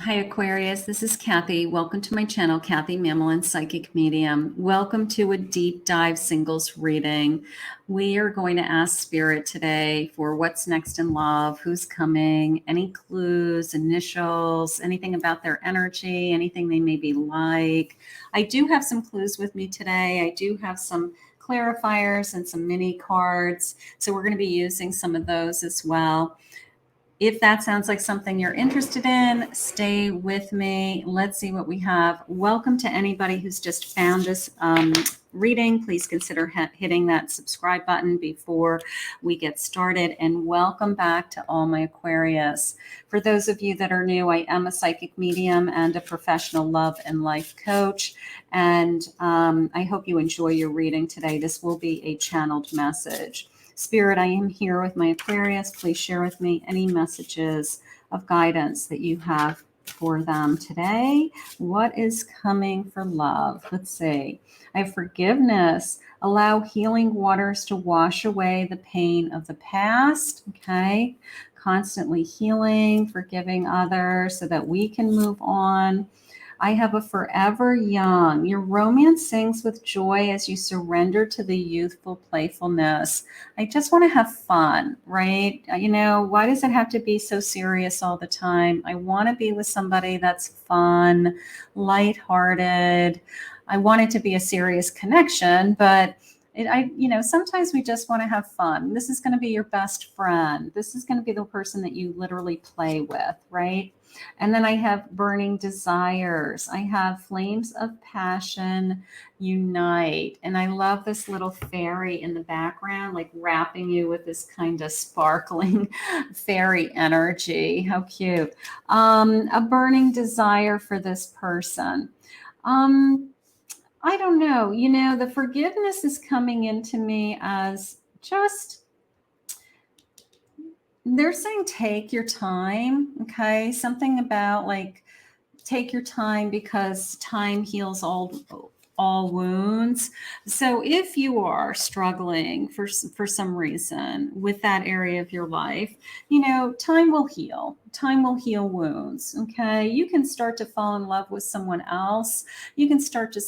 Hi, Aquarius. This is Kathy. Welcome to my channel, Kathy Mamolen, Psychic Medium. Welcome to a deep dive singles reading. We are going to ask Spirit today for what's next in love, who's coming, any clues, initials, anything about their energy, anything they may be like. I do have some clues with me today. I do have some clarifiers and some mini cards. So we're going to be using some of those as well. If that sounds like something you're interested in, stay with me. Let's see what we have. Welcome to anybody who's just found this reading. Please consider hitting that subscribe button before we get started. And welcome back to all my Aquarius. For those of you that are new, I am a psychic medium and a professional love and life coach. And I hope you enjoy your reading today. This will be a channeled message. Spirit, I am here with my Aquarius. Please share with me any messages of guidance that you have for them today. What is coming for love? Let's see. I have forgiveness. Allow healing waters to wash away the pain of the past. Okay. Constantly healing, forgiving others so that we can move on. I have a forever young. Your romance sings with joy as you surrender to the youthful playfulness. I just want to have fun, right? You know, why does it have to be so serious all the time? I want to be with somebody that's fun, lighthearted. I want it to be a serious connection, but sometimes we just want to have fun. This is going to be your best friend. This is going to be the person that you literally play with, right? And then I have burning desires. I have flames of passion unite. And I love this little fairy in the background, like wrapping you with this kind of sparkling fairy energy. How cute. A burning desire for this person. I don't know. You know, the forgiveness is coming into me as just, they're saying take your time, okay? Something about like take your time because time heals all wounds. So if you are struggling for some reason with that area of your life, you know, time will heal. Time will heal wounds, okay? You can start to fall in love with someone else. You can start to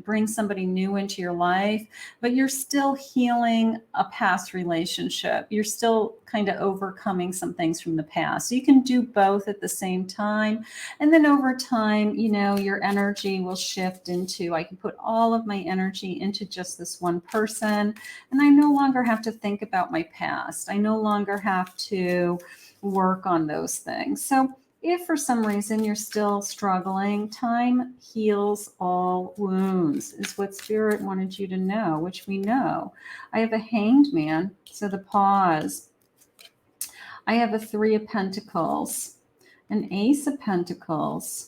bring somebody new into your life, but you're still healing a past relationship. You're still kind of overcoming some things from the past. So you can do both at the same time. And then over time, you know, your energy will shift into, I can put all of my energy into just this one person. And I no longer have to think about my past. I no longer have to work on those things. So if for some reason you're still struggling, time heals all wounds is what Spirit wanted you to know, which we know. I have a Hanged Man, so the pause. I have a 3 of Pentacles, an Ace of Pentacles,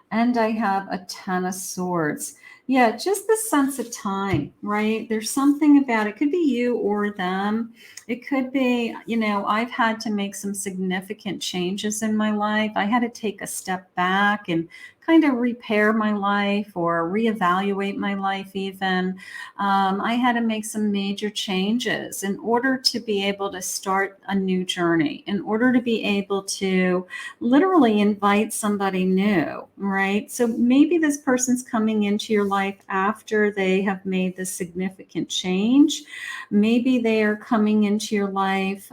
and I have a 10 of Swords. Yeah, just the sense of time, right? There's something about it. It could be you or them. It could be, you know, I've had to make some significant changes in my life. I had to take a step back and kind of repair my life or reevaluate my life even. I had to make some major changes in order to be able to start a new journey, in order to be able to literally invite somebody new, right? So maybe this person's coming into your life after they have made this significant change. Maybe they are coming into your life.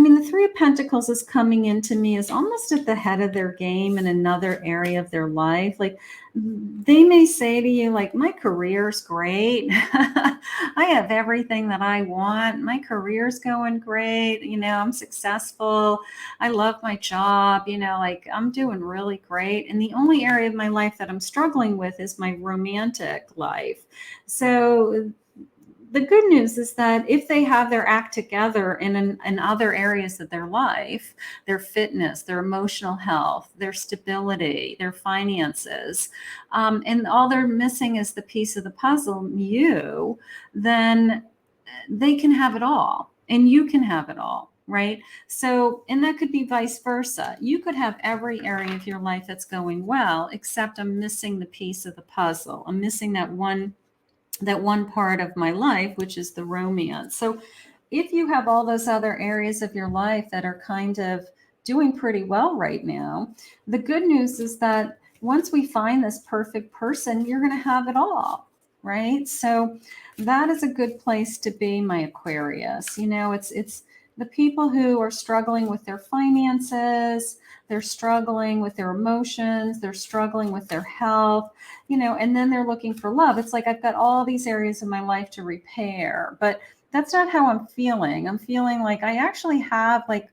The 3 of Pentacles is coming into me as almost at the head of their game in another area of their life. Like they may say to you, like, my career's great. I have everything that I want. My career's going great. You know, I'm successful. I love my job. You know, like I'm doing really great. And the only area of my life that I'm struggling with is my romantic life. So the good news is that if they have their act together in other areas of their life, their fitness, their emotional health, their stability, their finances, and all they're missing is the piece of the puzzle, you, then they can have it all and you can have it all. Right. So, and that could be vice versa. You could have every area of your life that's going well, except I'm missing the piece of the puzzle. I'm missing that one part of my life, which is the romance. So if you have all those other areas of your life that are kind of doing pretty well right now. The good news is that once we find this perfect person, you're going to have it all, right? So that is a good place to be, my Aquarius. You know, it's the people who are struggling with their finances, they're struggling with their emotions, they're struggling with their health, you know, and then they're looking for love. It's like I've got all these areas of my life to repair, but that's not how I'm feeling. I'm feeling like I actually have like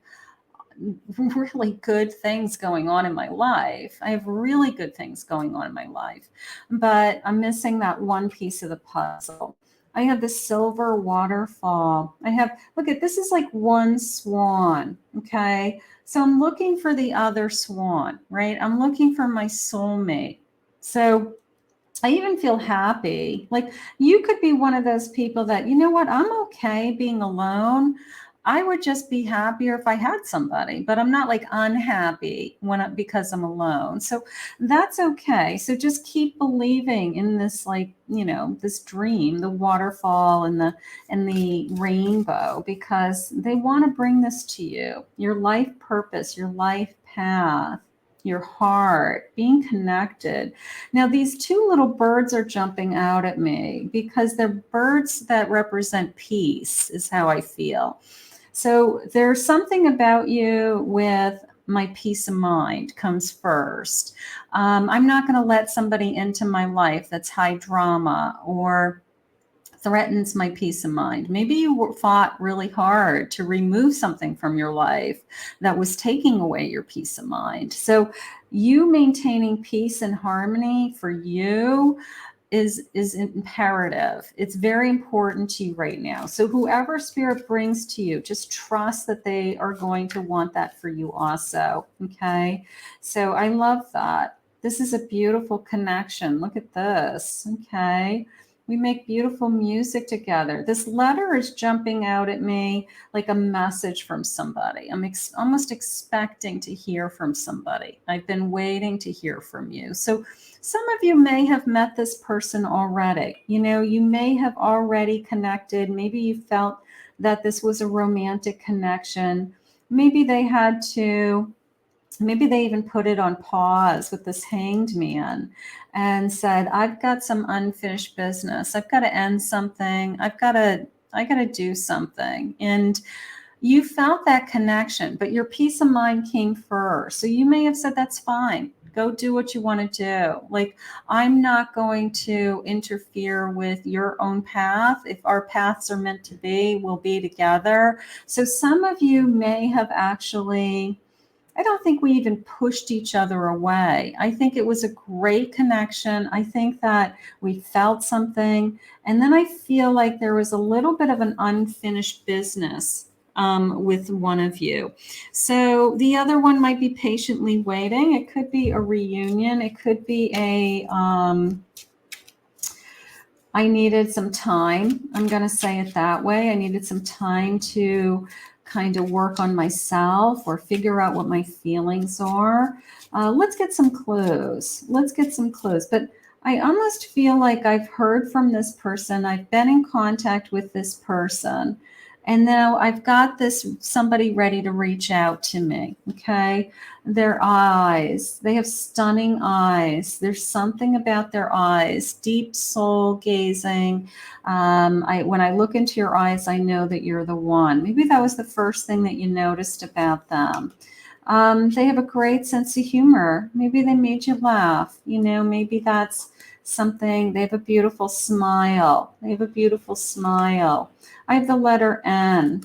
really good things going on in my life. I have really good things going on in my life, but I'm missing that one piece of the puzzle. I have the silver waterfall. I have, look at this, is like one swan. Okay. So I'm looking for the other swan, right? I'm looking for my soulmate. So I even feel happy. Like you could be one of those people that, you know what, I'm okay being alone. I would just be happier if I had somebody, but I'm not like unhappy because I'm alone. So that's okay. So just keep believing in this, like, you know, this dream, the waterfall and the rainbow, because they want to bring this to you. Your life purpose, your life path, your heart, being connected. Now, these two little birds are jumping out at me because they're birds that represent peace, is how I feel. So there's something about you with my peace of mind comes first. I'm not going to let somebody into my life that's high drama or threatens my peace of mind. Maybe you fought really hard to remove something from your life that was taking away your peace of mind. So you maintaining peace and harmony for you is imperative. It's very important to you right now. So whoever spirit brings to you, just trust that they are going to want that for you also. Okay. So I love that. This is a beautiful connection. Look at this. Okay. We make beautiful music together. This letter is jumping out at me like a message from somebody. I'm almost expecting to hear from somebody. I've been waiting to hear from you. So some of you may have met this person already. You know, you may have already connected. Maybe you felt that this was a romantic connection. Maybe they had to, maybe they even put it on pause with this hanged man and said, I've got some unfinished business. I've got to end something. I got to do something. And you felt that connection, but your peace of mind came first. So you may have said, that's fine. Go do what you want to do. Like, I'm not going to interfere with your own path. If our paths are meant to be, we'll be together. So some of you may have actually, I don't think we even pushed each other away. I think it was a great connection. I think that we felt something. And then I feel like there was a little bit of an unfinished business with one of you. So the other one might be patiently waiting. It could be a reunion. It could be I needed some time. I'm going to say it that way. I needed some time to kind of work on myself or figure out what my feelings are. Let's get some clues. Let's get some clues. But I almost feel like I've heard from this person. I've been in contact with this person. And now I've got this somebody ready to reach out to me. Okay. Their eyes, they have stunning eyes. There's something about their eyes, deep soul gazing. When I look into your eyes, I know that you're the one. Maybe that was the first thing that you noticed about them. They have a great sense of humor. Maybe they made you laugh. You know, maybe that's something. They have a beautiful smile. They have a beautiful smile. I have the letter N.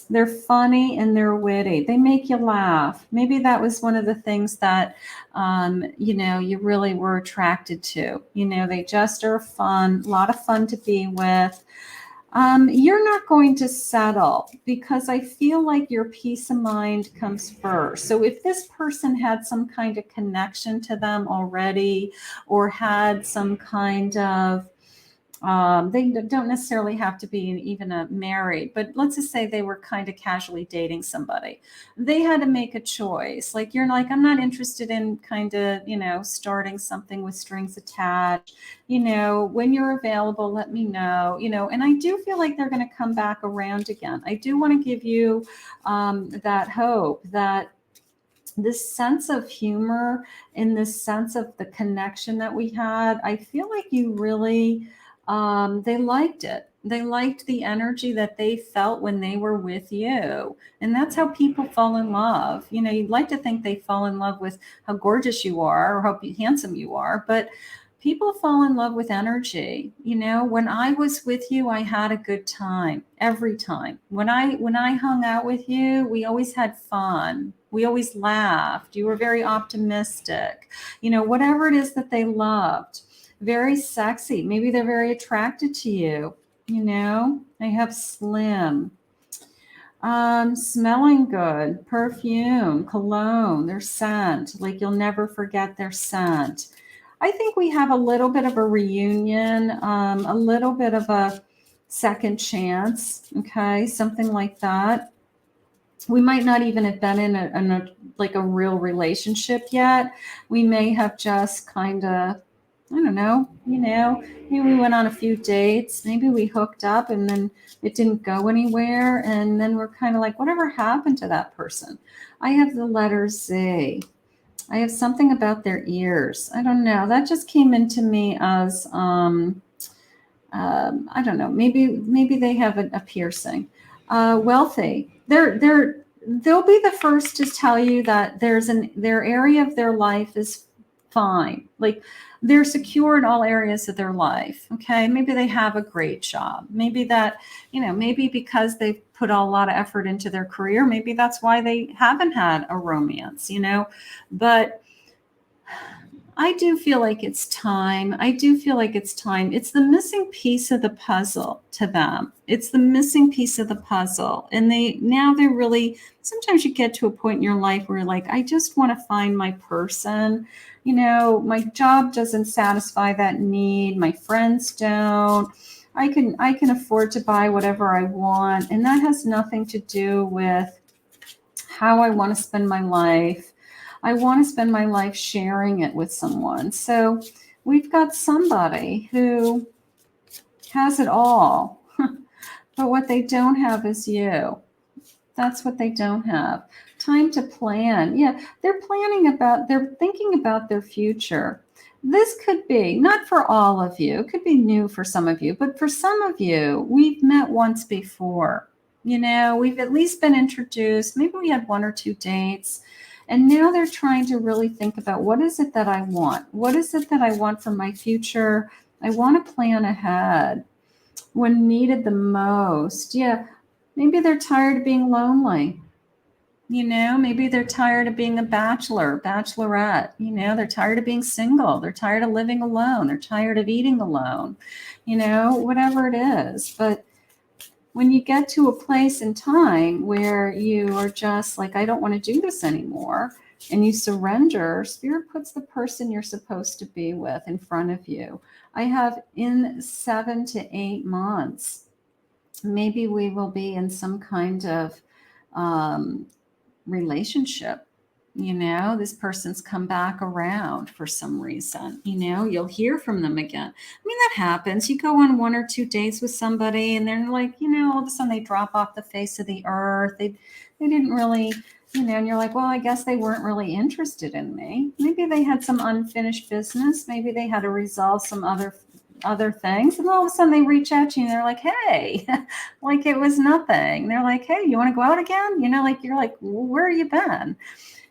They're funny and they're witty. They make you laugh. Maybe that was one of the things that, you know, you really were attracted to. You know, they just are fun, a lot of fun to be with. You're not going to settle because I feel like your peace of mind comes first. So if this person had some kind of connection to them already or had some kind of they don't necessarily have to be even a married, but let's just say they were kind of casually dating somebody. They had to make a choice. Like you're like, I'm not interested in kind of, you know, starting something with strings attached. You know, when you're available, let me know, you know, and I do feel like they're going to come back around again. I do want to give you that hope that this sense of humor and this sense of the connection that we had, I feel like you really, they liked it. They liked the energy that they felt when they were with you. And that's how people fall in love. You know, you'd like to think they fall in love with how gorgeous you are or how handsome you are, but people fall in love with energy. You know, when I was with you, I had a good time every time. When I hung out with you, we always had fun. We always laughed. You were very optimistic. You know, whatever it is that they loved. Very sexy. Maybe they're very attracted to you. You know, I have slim. Smelling good, perfume, cologne, their scent. Like you'll never forget their scent. I think we have a little bit of a reunion, a little bit of a second chance. Okay, something like that. We might not even have been in a like a real relationship yet. We may have just kind of, I don't know, you know, maybe we went on a few dates, maybe we hooked up and then it didn't go anywhere. And then we're kind of like, whatever happened to that person? I have the letter Z. I have something about their ears. I don't know. That just came into me as, I don't know, maybe they have a piercing. Wealthy. They'll be the first to tell you that their area of their life is fine. Like they're secure in all areas of their life. Okay. Maybe they have a great job. Maybe that, you know, maybe because they've put a lot of effort into their career, maybe that's why they haven't had a romance, you know, but I do feel like it's time. I do feel like it's time. It's the missing piece of the puzzle to them. It's the missing piece of the puzzle. And they're really, sometimes you get to a point in your life where you're like, I just want to find my person. You know, my job doesn't satisfy that need. My friends don't. I can afford to buy whatever I want. And that has nothing to do with how I want to spend my life. I want to spend my life sharing it with someone. So we've got somebody who has it all, but what they don't have is you. That's what they don't have. Time to plan. Yeah, they're thinking about their future. This could be, not for all of you, it could be new for some of you, but for some of you, we've met once before. You know, we've at least been introduced. Maybe we had one or two dates. And now they're trying to really think about, what is it that I want? What is it that I want for my future? I want to plan ahead when needed the most. Yeah, maybe they're tired of being lonely. You know, maybe they're tired of being a bachelor, bachelorette. You know, they're tired of being single. They're tired of living alone. They're tired of eating alone. You know, whatever it is. But when you get to a place in time where you are just like, I don't want to do this anymore, and you surrender, Spirit puts the person you're supposed to be with in front of you. I have in 7 to 8 months, maybe we will be in some kind of relationship. You know, this person's come back around for some reason. You know, you'll hear from them again. I mean, that happens. You go on 1 or 2 dates with somebody and they're like, you know, all of a sudden they drop off the face of the earth. They didn't really, you know, and you're like, well, I guess they weren't really interested in me. Maybe they had some unfinished business. Maybe they had to resolve some other things, and all of a sudden they reach out to you and they're like, hey, like it was nothing. They're like, hey, you want to go out again? You know, like you're like, well, where have you been?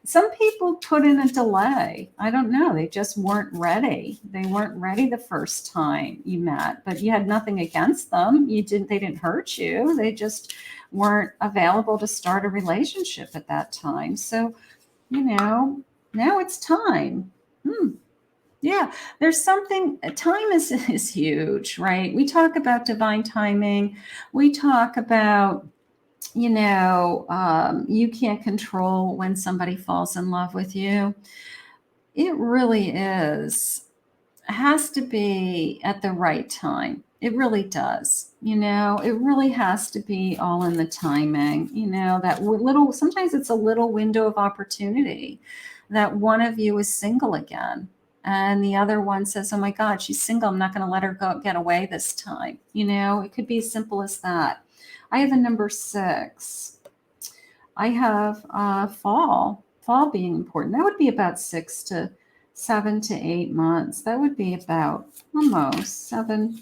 Some people put in a delay. I don't know. They just weren't ready. They weren't ready the first time you met, but you had nothing against them. They didn't hurt you. They just weren't available to start a relationship at that time. So, you know, now it's time. Yeah, there's something, time is huge, right? We talk about divine timing. We talk about, you know, you can't control when somebody falls in love with you. It really has to be at the right time. It really does. You know, it really has to be all in the timing. You know, that little, sometimes it's a little window of opportunity that one of you is single again. And the other one says, oh my God, she's single. I'm not going to let her get away this time. You know, it could be as simple as that. I have a number 6. I have fall fall being important. That would be about 7 to 8 months. That would be about almost 7,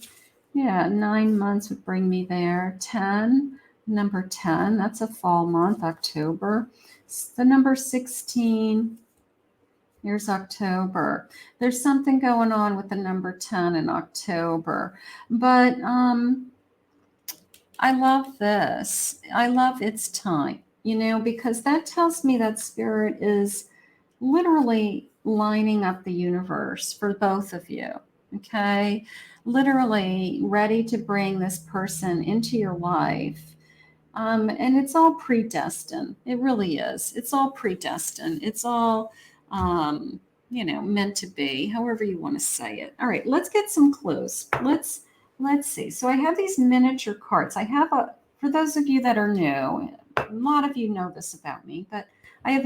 9 months would bring me there. 10, number 10, that's a fall month, October. The number 16, here's October. There's something going on with the number 10 in October. But I love this. I love its time, because that tells me that spirit is literally lining up the universe for both of you. Okay. Literally ready to bring this person into your life. And it's all predestined. It really is. It's all predestined. It's all, meant to be, however you want to say it. All right, let's get some clues. Let's see. So I have these miniature cards. I have for those of you that are new, a lot of you know this about me, but I have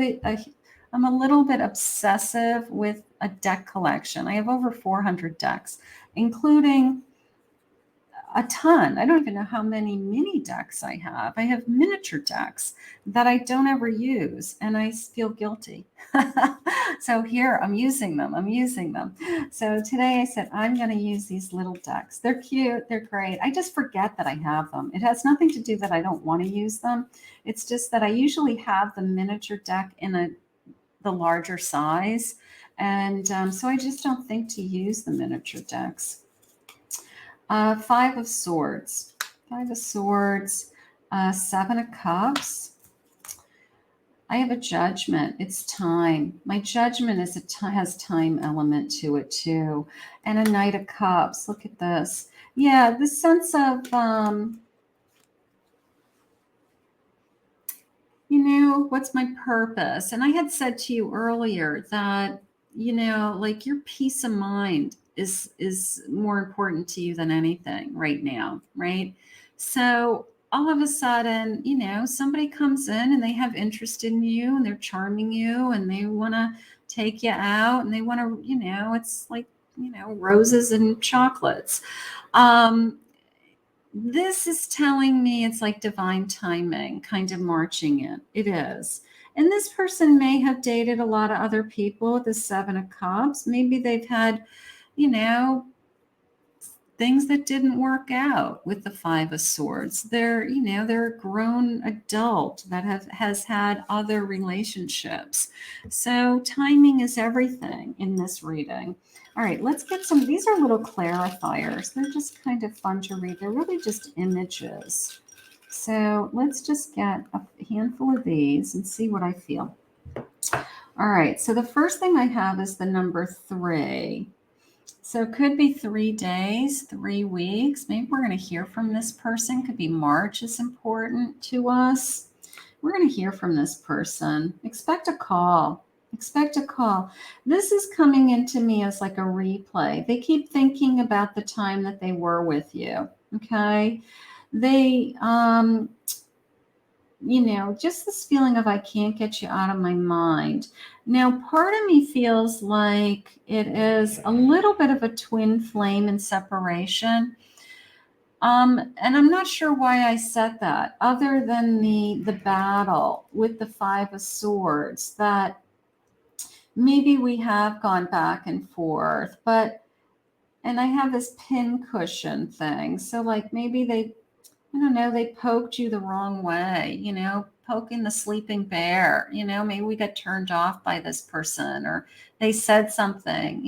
I'm a little bit obsessive with a deck collection. I have over 400 decks, including a ton. I don't even know how many mini decks I have. I have miniature decks that I don't ever use, and I feel guilty. So here, I'm using them. So today I said, I'm going to use these little decks. They're cute. They're great. I just forget that I have them. It has nothing to do that I don't want to use them. It's just that I usually have the miniature deck in the larger size. And so I just don't think to use the miniature decks. 5 of Swords, 7 of Cups. I have a Judgment. It's time. My Judgment has time element to it too. And a Knight of Cups. Look at this. Yeah, the sense of, what's my purpose? And I had said to you earlier that, like your peace of mind is more important to you than anything right now, right? So all of a sudden, somebody comes in and they have interest in you and they're charming you and they want to take you out and they want to, it's like, roses and chocolates. This is telling me it's like divine timing, kind of marching in. It is. And this person may have dated a lot of other people with the 7 of Cups. Maybe they've had, things that didn't work out with the 5 of Swords. They're a grown adult that has had other relationships. So timing is everything in this reading. All right, let's get some. These are little clarifiers. They're just kind of fun to read. They're really just images. So let's just get a handful of these and see what I feel. All right, so the first thing I have is the number 3. So it could be 3 days, 3 weeks. Maybe we're going to hear from this person. Could be March is important to us. We're going to hear from this person. Expect a call. This is coming into me as like a replay. They keep thinking about the time that they were with you. Okay. They, just this feeling of I can't get you out of my mind. Now, part of me feels like it is a little bit of a twin flame in separation. And I'm not sure why I said that, other than the battle with the 5 of Swords, that maybe we have gone back and forth, and I have this pin cushion thing. So like maybe they poked you the wrong way, poking the sleeping bear, maybe we got turned off by this person, or they said something,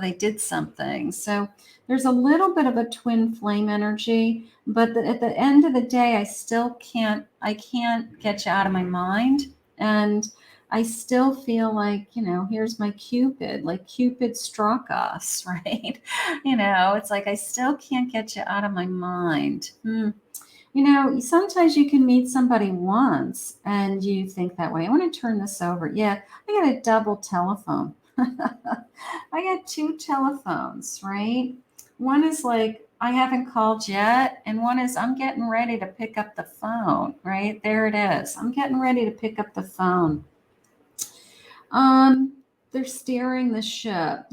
they did something. So there's a little bit of a twin flame energy, but at the end of the day, I can't get you out of my mind. And I still feel like, here's my Cupid, like Cupid struck us, right? It's like, I still can't get you out of my mind. Sometimes you can meet somebody once and you think that way. I want to turn this over. Yeah, I got a double telephone. I got 2 telephones, right? One is like, I haven't called yet. And one is, I'm getting ready to pick up the phone, right? There it is. I'm getting ready to pick up the phone. They're steering the ship.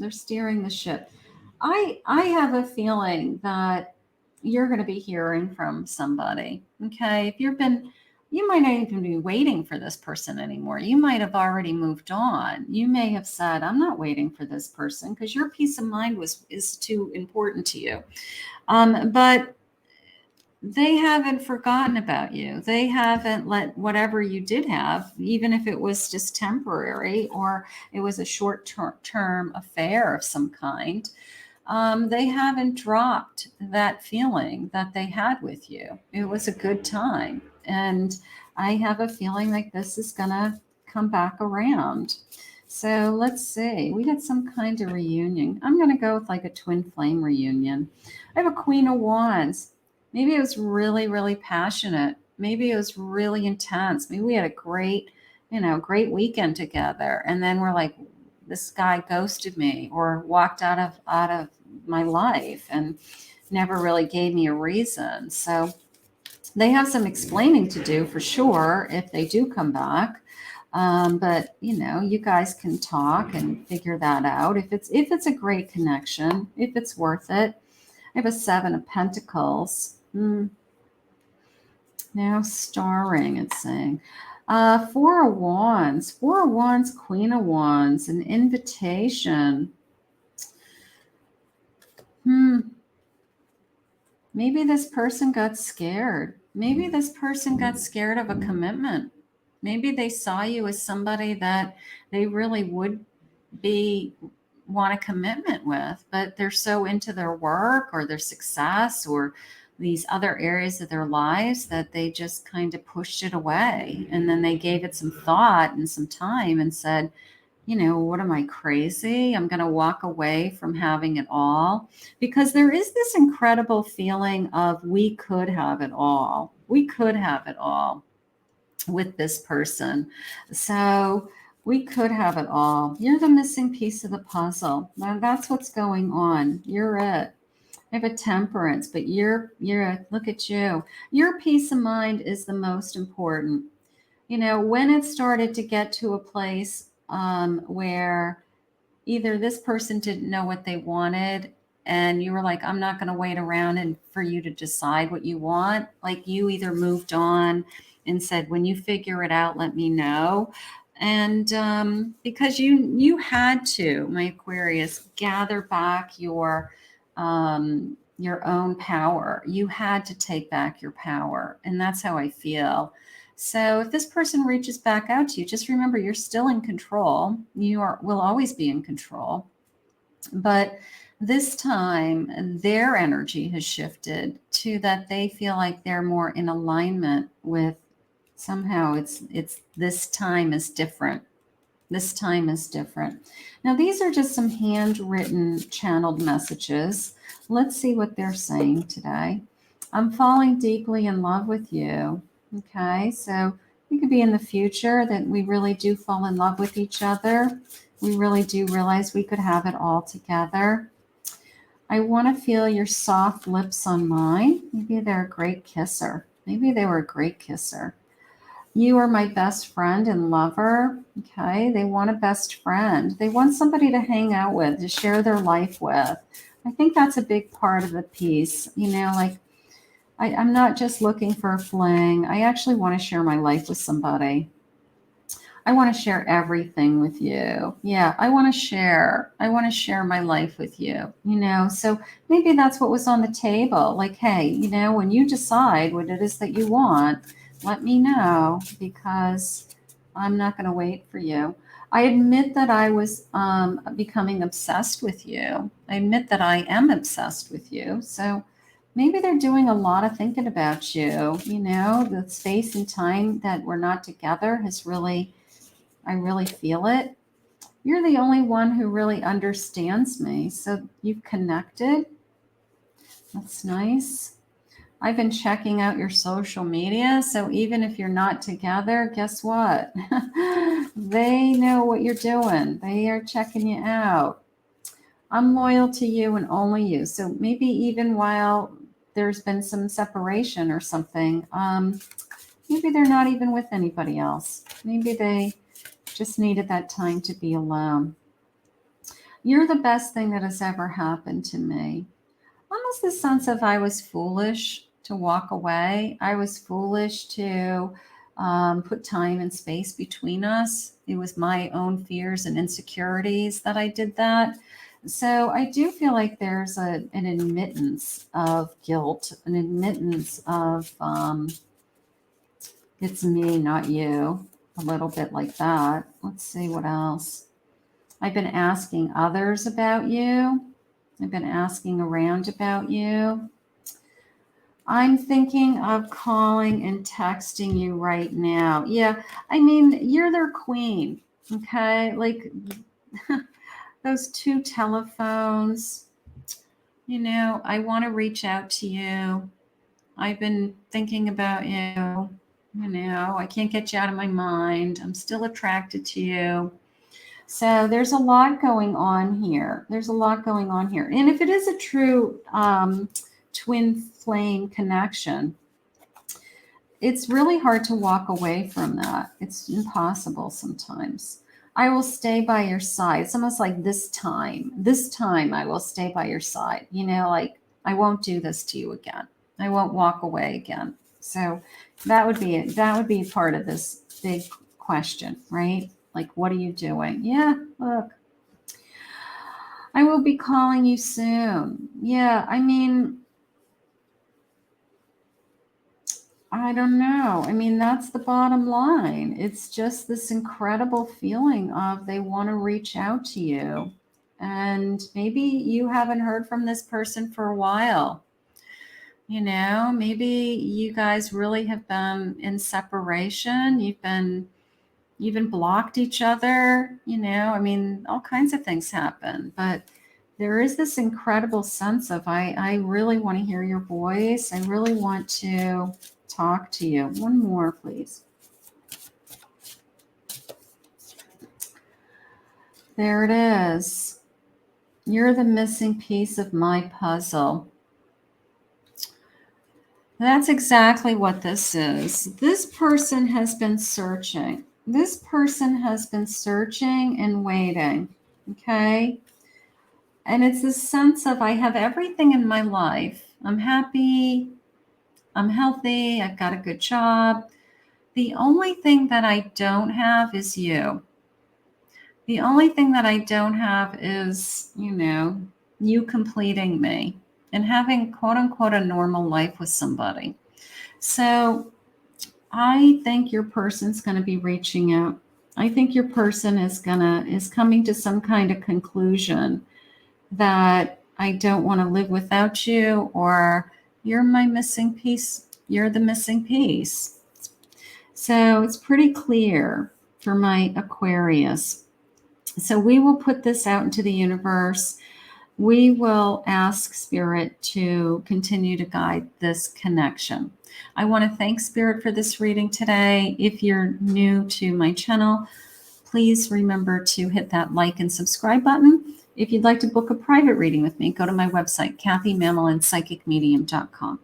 I have a feeling that you're going to be hearing from somebody. Okay. If you've been You might not even be waiting for this person anymore. You might have already moved on. You may have said, I'm not waiting for this person because your peace of mind is too important to you. But they haven't forgotten about you. They haven't let whatever you did have, even if it was just temporary or it was a short-term affair of some kind, they haven't dropped that feeling that they had with you. It was a good time. And I have a feeling like this is going to come back around. So let's see. We got some kind of reunion. I'm going to go with like a twin flame reunion. I have a Queen of Wands. Maybe it was really, really passionate. Maybe it was really intense. Maybe we had a great, great weekend together. And then we're like, this guy ghosted me or walked out of my life and never really gave me a reason. So they have some explaining to do for sure if they do come back. But you guys can talk and figure that out. If it's a great connection, if it's worth it. I have a 7 of Pentacles. Now starring, it's saying. 4 of Wands. 4 of Wands, Queen of Wands, an invitation. Maybe this person got scared. Maybe this person got scared of a commitment. Maybe they saw you as somebody that they really would want a commitment with, but they're so into their work or their success or these other areas of their lives that they just kind of pushed it away. And then they gave it some thought and some time and said, what am I, crazy? I'm going to walk away from having it all, because there is this incredible feeling of we could have it all. We could have it all with this person. So we could have it all. You're the missing piece of the puzzle. Now that's what's going on. You're it. I have a Temperance, but look at you. Your peace of mind is the most important. When it started to get to a place where either this person didn't know what they wanted and you were like, I'm not going to wait around and for you to decide what you want. Like you either moved on and said, when you figure it out, let me know. And because you had to, my Aquarius, gather back your own power. You had to take back your power. And that's how I feel. So if this person reaches back out to you, just remember you're still in control. Will always be in control. But this time their energy has shifted to that they feel like they're more in alignment with somehow it's this time is different. This time is different. Now, these are just some handwritten channeled messages. Let's see what they're saying today. I'm falling deeply in love with you. Okay, so it could be in the future that we really do fall in love with each other. We really do realize we could have it all together. I want to feel your soft lips on mine. Maybe they're a great kisser. Maybe they were a great kisser. You are my best friend and lover. Okay, they want a best friend. They want somebody to hang out with, to share their life with. I think that's a big part of the piece. Like I'm not just looking for a fling. I actually want to share my life with somebody. I want to share everything with you. Yeah, I want to share my life with you, So maybe that's what was on the table. Like, hey, when you decide what it is that you want, let me know, because I'm not going to wait for you. I admit that I was becoming obsessed with you. I admit that I am obsessed with you. So maybe they're doing a lot of thinking about you. The space and time that we're not together I really feel it. You're the only one who really understands me. So you've connected. That's nice. I've been checking out your social media. So even if you're not together, guess what? They know what you're doing. They are checking you out. I'm loyal to you and only you. So maybe even while there's been some separation or something, maybe they're not even with anybody else. Maybe they just needed that time to be alone. You're the best thing that has ever happened to me. Almost the sense of I was foolish to walk away. I was foolish to put time and space between us. It was my own fears and insecurities that I did that. So I do feel like there's an admittance of guilt, an admittance of it's me, not you, a little bit like that. Let's see what else. I've been asking others about you. I've been asking around about you. I'm thinking of calling and texting you right now. Yeah, I mean, you're their queen, okay? Like those two telephones, I want to reach out to you. I've been thinking about you. I can't get you out of my mind. I'm still attracted to you. So there's a lot going on here. There's a lot going on here. And if it is a true twin flame connection, it's really hard to walk away from that. It's impossible sometimes. I will stay by your side. It's almost like this time I will stay by your side. Like I won't do this to you again. I won't walk away again. So that would be it. That would be part of this big question, right? Like, what are you doing? Yeah, look. I will be calling you soon. Yeah, I mean, I don't know. I mean, that's the bottom line. It's just this incredible feeling of they want to reach out to you. And maybe you haven't heard from this person for a while. Maybe you guys really have been in separation. You've been blocked each other. I mean, all kinds of things happen. But there is this incredible sense of I really want to hear your voice. I really want to talk to you. One more, please. There it is. You're the missing piece of my puzzle. That's exactly what this is. This person has been searching. This person has been searching and waiting. Okay? And it's this sense of I have everything in my life. I'm happy. I'm healthy. I've got a good job. The only thing that I don't have is you. The only thing that I don't have is, you completing me and having quote unquote a normal life with somebody. So I think your person's going to be reaching out. I think your person is coming to some kind of conclusion that I don't want to live without you, or you're my missing piece. You're the missing piece. So it's pretty clear for my Aquarius. So we will put this out into the universe. We will ask Spirit to continue to guide this connection. I want to thank Spirit for this reading today. If you're new to my channel, please remember to hit that like and subscribe button. If you'd like to book a private reading with me, go to my website, KathyMamolenPsychicMedium.com.